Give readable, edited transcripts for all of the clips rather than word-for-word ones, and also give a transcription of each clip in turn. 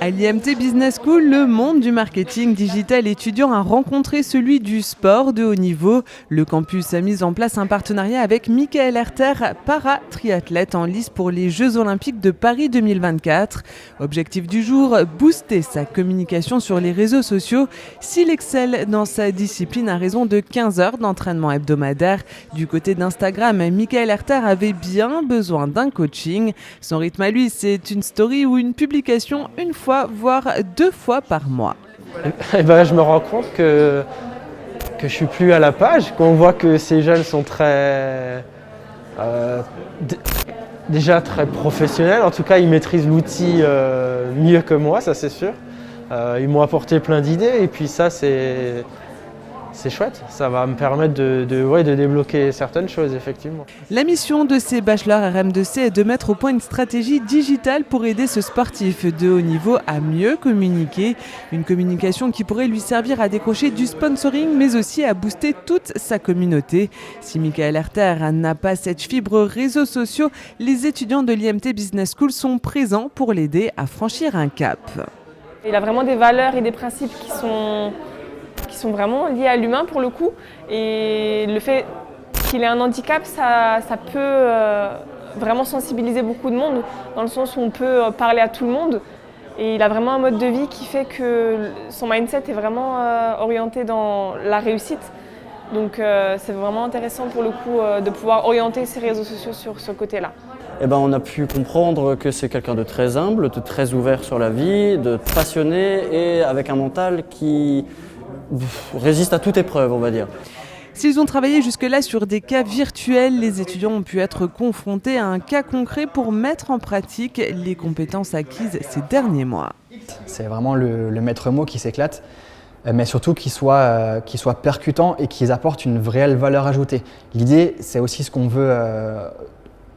À l'IMT Business School, le monde du marketing digital étudiant a rencontré celui du sport de haut niveau. Le campus a mis en place un partenariat avec Michael Herter, para-triathlète en lice pour les Jeux Olympiques de Paris 2024. Objectif du jour, booster sa communication sur les réseaux sociaux. S'il excelle dans sa discipline à raison de 15 heures d'entraînement hebdomadaire, du côté d'Instagram, Michael Herter avait bien besoin d'un coaching. Son rythme à lui, c'est une story ou une publication une fois, voire 2 fois par mois. Et ben, je me rends compte que je suis plus à la page, qu'on voit que ces jeunes sont déjà très professionnels. En tout cas, ils maîtrisent l'outil mieux que moi, ça c'est sûr. Ils m'ont apporté plein d'idées et puis ça c'est chouette. Ça va me permettre de débloquer certaines choses, effectivement. La mission de ces bachelors RM2C est de mettre au point une stratégie digitale pour aider ce sportif de haut niveau à mieux communiquer. Une communication qui pourrait lui servir à décrocher du sponsoring, mais aussi à booster toute sa communauté. Si Michael Herter n'a pas cette fibre réseaux sociaux, les étudiants de l'IMT Business School sont présents pour l'aider à franchir un cap. Il a vraiment des valeurs et des principes qui sont vraiment liés à l'humain pour le coup. Et le fait qu'il ait un handicap, ça peut vraiment sensibiliser beaucoup de monde, dans le sens où on peut parler à tout le monde. Et il a vraiment un mode de vie qui fait que son mindset est vraiment orienté dans la réussite. Donc c'est vraiment intéressant pour le coup de pouvoir orienter ses réseaux sociaux sur ce côté-là. Eh ben, on a pu comprendre que c'est quelqu'un de très humble, de très ouvert sur la vie, de passionné et avec un mental qui résiste à toute épreuve, on va dire. S'ils ont travaillé jusque-là sur des cas virtuels, les étudiants ont pu être confrontés à un cas concret pour mettre en pratique les compétences acquises ces derniers mois. C'est vraiment le maître mot qui s'éclate, mais surtout qu'il soit percutant et qu'ils apportent une réelle valeur ajoutée. L'idée, c'est aussi ce qu'on veut,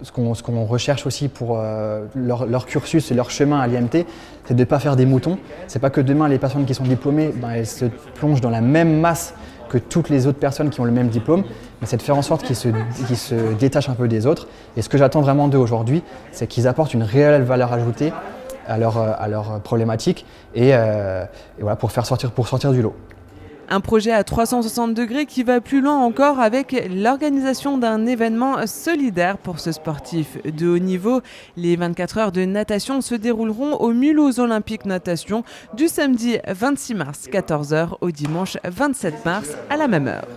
ce qu'on recherche aussi pour leur cursus et leur chemin à l'IMT, c'est de ne pas faire des moutons. C'est pas que demain les personnes qui sont diplômées, elles se plongent dans la même masse que toutes les autres personnes qui ont le même diplôme, mais c'est de faire en sorte qu'ils se détachent un peu des autres. Et ce que j'attends vraiment d'eux aujourd'hui, c'est qu'ils apportent une réelle valeur ajoutée à leur problématique et voilà, pour sortir du lot. Un projet à 360 degrés qui va plus loin encore avec l'organisation d'un événement solidaire pour ce sportif de haut niveau. Les 24 heures de natation se dérouleront au Mulhouse Olympique Natation du samedi 26 mars 14h au dimanche 27 mars à la même heure.